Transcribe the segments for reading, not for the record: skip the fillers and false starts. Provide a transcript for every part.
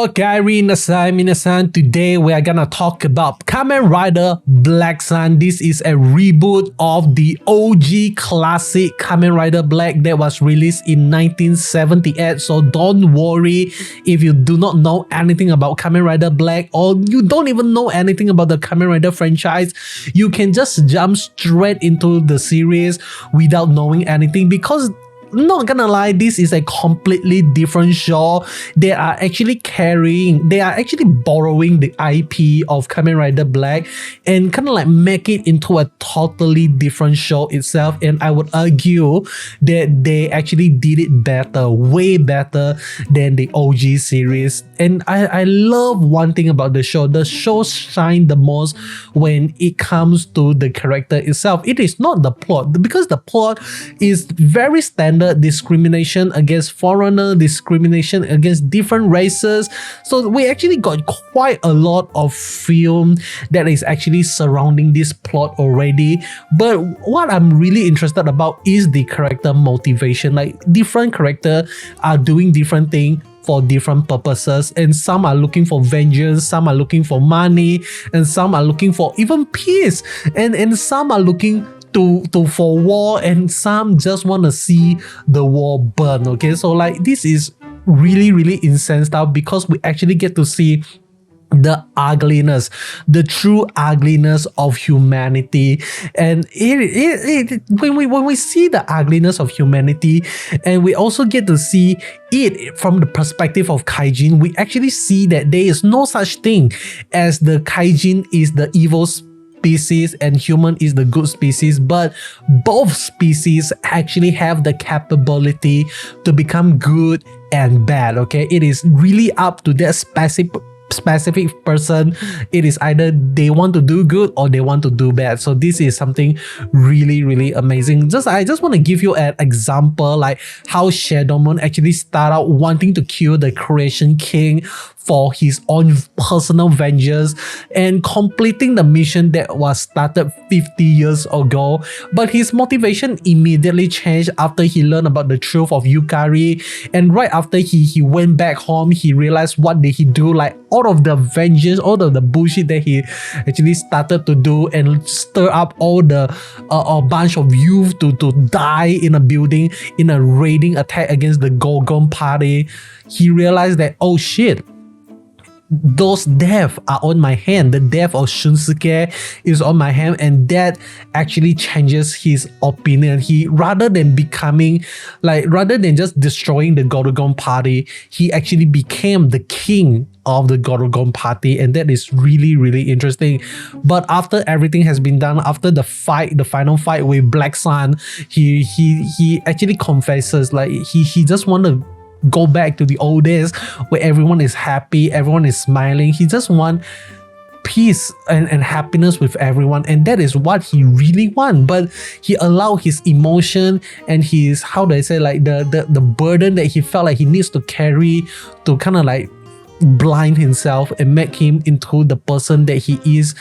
Okaeri nasai minasan. Today we are gonna talk about Kamen Rider Black Sun. This is a reboot of the OG classic Kamen Rider Black that was released in 1978. So don't worry if you do not know anything about Kamen Rider Black or you don't even know anything about the Kamen Rider franchise. You can just jump straight into the series without knowing anything because not gonna lie, this is a completely different show. They are actually borrowing the IP of Kamen Rider Black and kind of like make it into a totally different show itself. And I would argue that they actually did it better, way better than the OG series. And I love one thing about the show. The show shines the most when it comes to the character itself. It is not the plot, because the plot is very standard. Discrimination against foreigner, discrimination against different races. So we actually got quite a lot of film that is actually surrounding this plot already. But what I'm really interested about is the character motivation. Like different characters are doing different things for different purposes, and some are looking for vengeance, some are looking for money, and some are looking for even peace, and some are looking for war, and some just want to see the war burn. Okay, so like this is really insane stuff because we actually get to see the ugliness, the true ugliness of humanity. And when we see the ugliness of humanity, and we also get to see it from the perspective of Kaijin, we actually see that there is no such thing as the Kaijin is the evil species and human is the good species, but both species actually have the capability to become good and bad. Okay, it is really up to that specific person. It is either they want to do good or they want to do bad. So this is something really amazing. I just want to give you an example, like how Shadowmoon actually start out wanting to kill the Creation King for his own personal vengeance and completing the mission that was started 50 years ago. But his motivation immediately changed after he learned about the truth of Yukari, and right after he went back home, he realized what did he do, like all of the vengeance, all of the bullshit that he actually started to do and stir up all the a bunch of youth to die in a building in a raiding attack against the Gorgon party. He realized that, oh shit, those deaths are on my hand. The death of Shunsuke is on my hand, and that actually changes his opinion. He rather than just destroying the Gorgon party, he actually became the king of the Gorgon party, and that is really interesting. But after everything has been done, after the final fight with Black Sun, he actually confesses like he just want to go back to the old days where everyone is happy, everyone is smiling. He just want peace and happiness with everyone, and that is what he really want. But he allowed his emotion and his, how do I say, like the burden that he felt like he needs to carry to kind of like blind himself and make him into the person that he is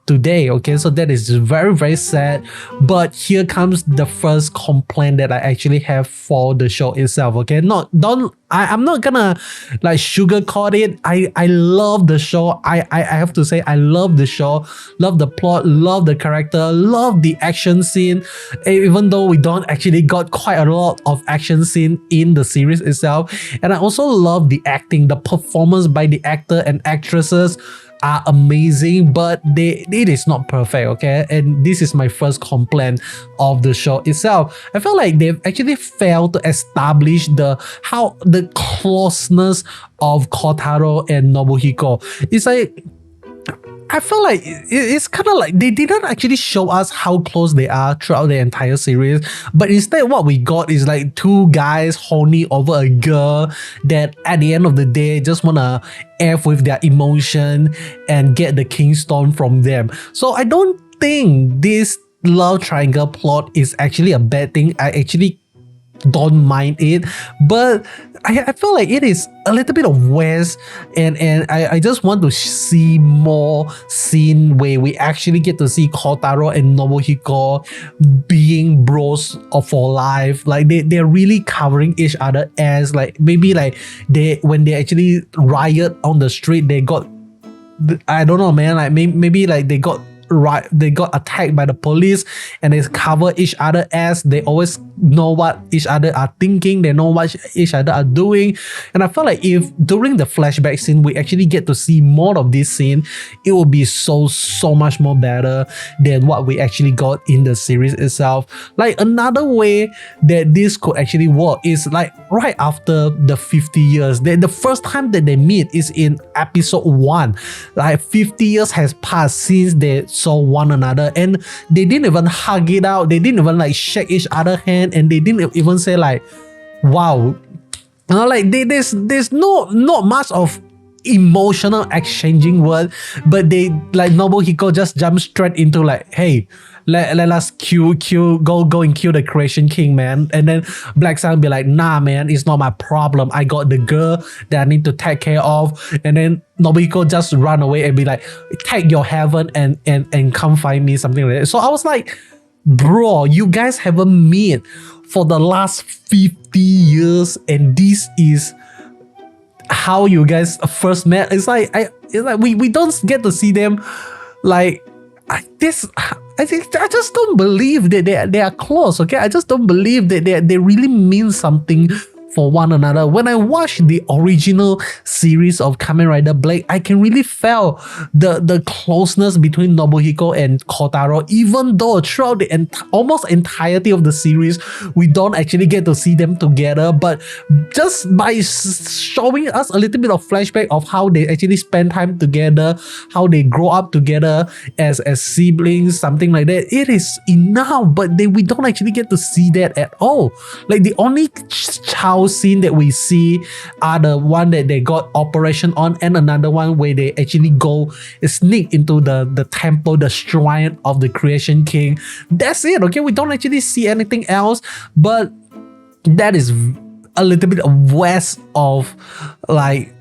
today. Okay, so that is very sad. But here comes the first complaint that I actually have for the show itself. Okay, I'm not gonna like sugarcoat it. I love the show. I have to say I love the show, love the plot, love the character, love the action scene, even though we don't actually got quite a lot of action scene in the series itself. And I also love the acting, the performance by the actor and actresses are amazing, but it is not perfect. Okay, and this is my first complaint of the show itself. I feel like they've actually failed to establish the closeness of Kotaro and Nobuhiko. It's like, I feel like it's kind of like they didn't actually show us how close they are throughout the entire series, but instead what we got is like two guys horny over a girl that at the end of the day just wanna F with their emotion and get the King Stone from them. So I don't think this love triangle plot is actually a bad thing. I actually don't mind it, but I feel like it is a little bit of waste, and I just want to see more scene where we actually get to see Kotaro and Nobuhiko being bros for life. Like they're really covering each other as, like, maybe like when they actually riot on the street, they got, I don't know, man, like maybe like they got attacked by the police, and they cover each other as they always know what each other are thinking, they know what each other are doing. And I feel like if during the flashback scene we actually get to see more of this scene, it will be so much more better than what we actually got in the series itself. Like another way that this could actually work is like right after the 50 years. The first time that they meet is in episode 1. Like 50 years has passed since they saw one another, and they didn't even hug it out, they didn't even like shake each other's hand, and they didn't even say like, wow, you know, like there's not much of emotional exchanging word, but they, like, Nobuhiko just jump straight into like, hey, let us go and kill the Creation King, man. And then Black Sun be like, nah, man, it's not my problem, I got the girl that I need to take care of. And then Nobuhiko just run away and be like, take your heaven and come find me, something like that. So I was like, bro, you guys haven't met for the last 50 years, and this is how you guys first met. It's like we don't get to see them like this. I just don't believe that they are close. Okay, I just don't believe that they really mean something for one another. When I watched the original series of Kamen Rider Black, I can really feel the closeness between Nobuhiko and Kotaro, even though throughout the almost entirety of the series, we don't actually get to see them together. But just by showing us a little bit of flashback of how they actually spend time together, how they grow up together as siblings, something like that, it is enough. But we don't actually get to see that at all. Like the only child scene that we see are the one that they got operation on, and another one where they actually go sneak into the temple, the shrine of the Creation King. That's it. Okay, we don't actually see anything else, but that is a little bit of waste of like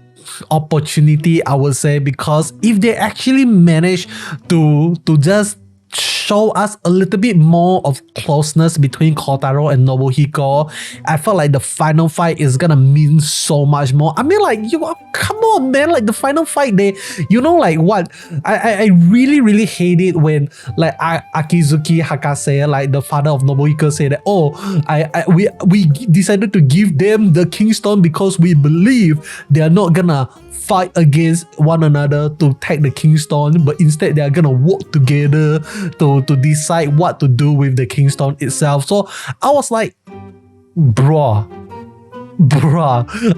opportunity, I would say, because if they actually manage to just show us a little bit more of closeness between Kotaro and Nobuhiko, I felt like the final fight is gonna mean so much more. I mean, like, come on, man, like the final fight, like what, I really hate it when like Akizuki Hakase, like the father of Nobuhiko, said that, oh, we decided to give them the Kingstone because we believe they are not gonna fight against one another to take the Kingstone, but instead they are gonna work together to decide what to do with the Kingstone itself. So I was like, bruh,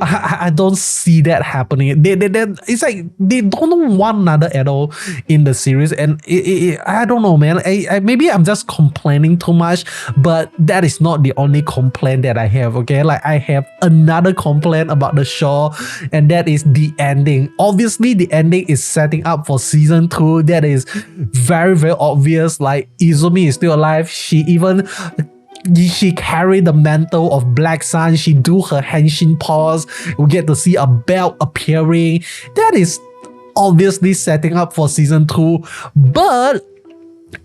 I don't see that happening. It's like they don't know one another at all in the series, and I don't know, man. Maybe I'm just complaining too much, but that is not the only complaint that I have. Okay, like I have another complaint about the show, and that is the ending. Obviously, the ending is setting up for season 2. That is very obvious. Like Izumi is still alive. She carried the mantle of Black Sun. She do her henshin pose. We get to see a belt appearing. That is obviously setting up for season 2. But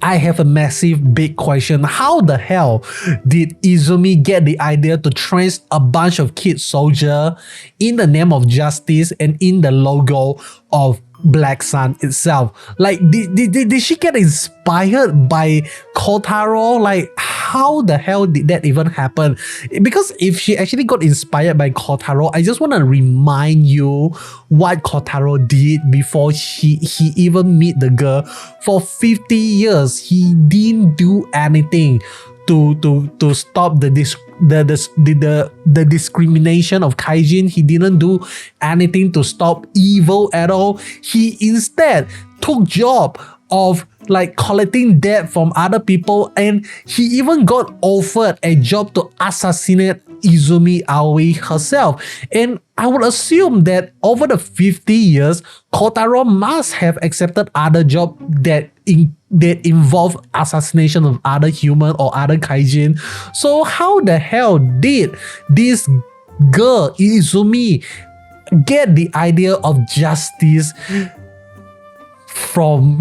I have a massive big question. How the hell did Izumi get the idea to train a bunch of kid soldiers in the name of justice and in the logo of Black Sun itself? Like, did she get inspired by Kotaro? Like, how the hell did that even happen? Because if she actually got inspired by Kotaro, I just want to remind you what Kotaro did before he even meet the girl. For 50 years, he didn't do anything to stop the discrimination of Kaijin. He didn't do anything to stop evil at all. He instead took job of like collecting debt from other people, and he even got offered a job to assassinate Izumi Aoi herself. And I would assume that over the 50 years, Kotaro must have accepted other jobs that that involve assassination of other human or other kaijin. So how the hell did this girl Izumi get the idea of justice from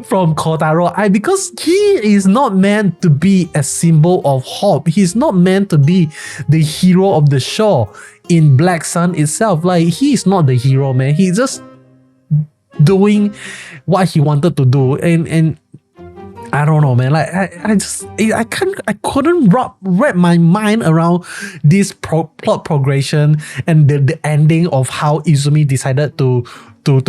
from Kotaro? Because he is not meant to be a symbol of hope. He's not meant to be the hero of the show in Black Sun itself. Like, he is not the hero, man. He's just doing what he wanted to do, and I don't know, man. Like, I couldn't wrap my mind around this plot progression and the ending of how Izumi decided to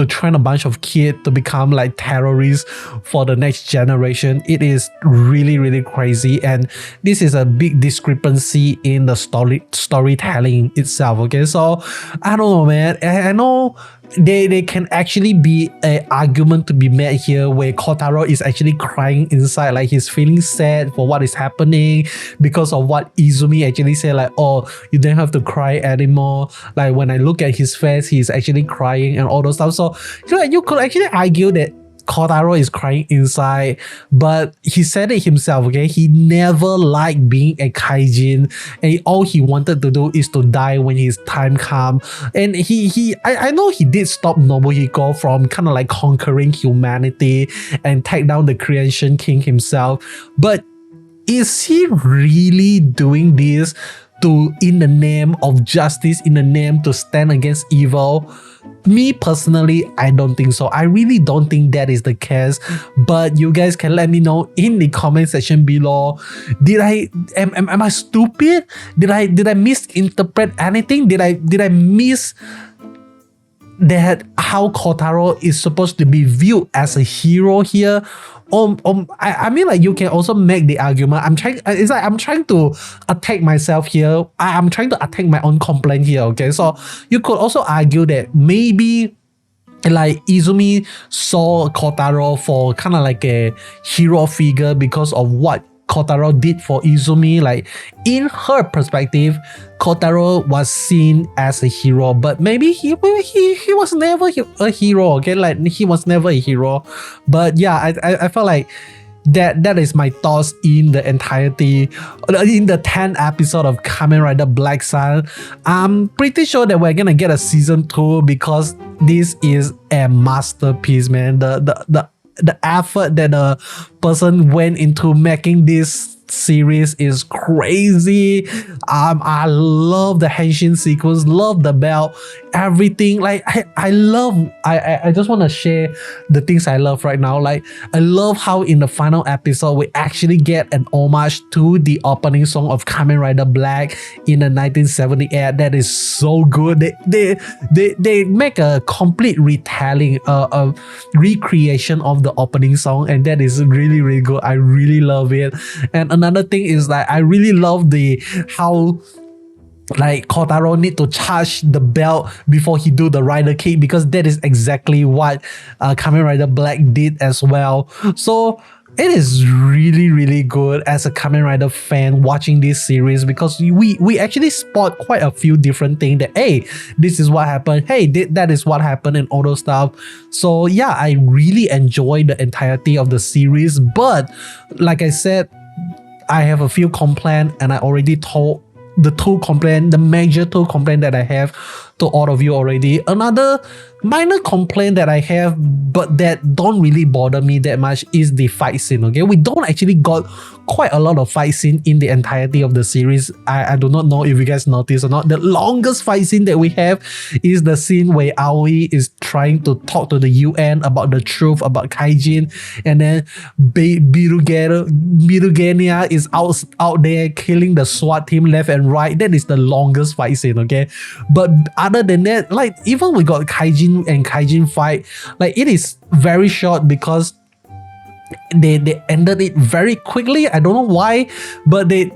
train a bunch of kids to become like terrorists for the next generation. It is really, really crazy, and this is a big discrepancy in the storytelling itself. Okay, so I don't know, man. I know they can actually be an argument to be made here where Kotaro is actually crying inside, like he's feeling sad for what is happening because of what Izumi actually said, like, oh, you don't have to cry anymore. Like, when I look at his face, he's actually crying and all those stuff. So you could actually argue that Kotaro is crying inside, but he said it himself, okay? He never liked being a kaijin, and all he wanted to do is to die when his time comes. And I know he did stop Nobuhiko from kind of like conquering humanity and take down the creation king himself, but is he really doing this in the name of justice, in the name to stand against evil? Me personally, I don't think so. I really don't think that is the case, but you guys can let me know in the comment section below. Am I stupid? Did I misinterpret anything? Did I miss that how Kotaro is supposed to be viewed as a hero here? I mean, like, you can also make the argument. I'm trying to attack myself here. I'm trying to attack my own complaint here. Okay, so you could also argue that maybe like Izumi saw Kotaro for kind of like a hero figure because of what Kotaro did for Izumi. Like, in her perspective, Kotaro was seen as a hero, but maybe he was never a hero. Okay, like, he was never a hero. But yeah, I felt like that is my thoughts in the entirety, in the 10th episode of Kamen Rider Black Sun. I'm pretty sure that we're gonna get a season 2 because this is a masterpiece, man. The effort that the person went into making this series is crazy. I love the Henshin sequence, love the belt, everything. Like, I just want to share the things I love right now. Like, I love how in the final episode we actually get an homage to the opening song of Kamen Rider Black in the 1978. That is so good. They make a complete retelling, a recreation of the opening song, and that is really, really good. I really love it. And another thing is that I really love how like Kotaro need to charge the belt before he do the rider kick, because that is exactly what Kamen Rider Black did as well. So it is really, really good as a Kamen Rider fan watching this series, because we actually spot quite a few different things that, hey, this is what happened, hey, that is what happened, and all those stuff. So yeah, I really enjoyed the entirety of the series, but like I said, I have a few complaints, and I already told the major two complaints that I have to all of you already. Another minor complaint that I have, but that don't really bother me that much, is the fight scene. Okay, we don't actually got quite a lot of fight scene in the entirety of the series. I do not know if you guys noticed or not. The longest fight scene that we have is the scene where Aoi is trying to talk to the UN about the truth about Kaijin, and then Birugenia is out there killing the SWAT team left and right. That is the longest fight scene, okay? But other than that, like, even we got Kaijin and Kaijin fight, like, it is very short because they ended it very quickly. I don't know why, but they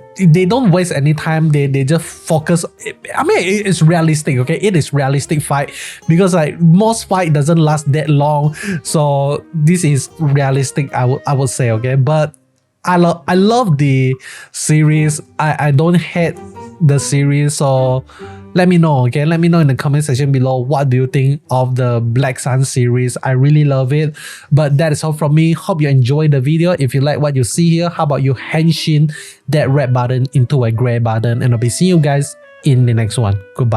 don't waste any time. They just focus. I mean, it's realistic, okay? It is realistic fight, because like most fight doesn't last that long. So this is realistic, I would say, okay? But I love the series. I don't hate the series, so Let me know, okay? Let me know in the comment section below what do you think of the Black Sun series. I really love it. But that is all from me. Hope you enjoyed the video. If you like what you see here, how about you henshin that red button into a gray button, and I'll be seeing you guys in the next one. Goodbye.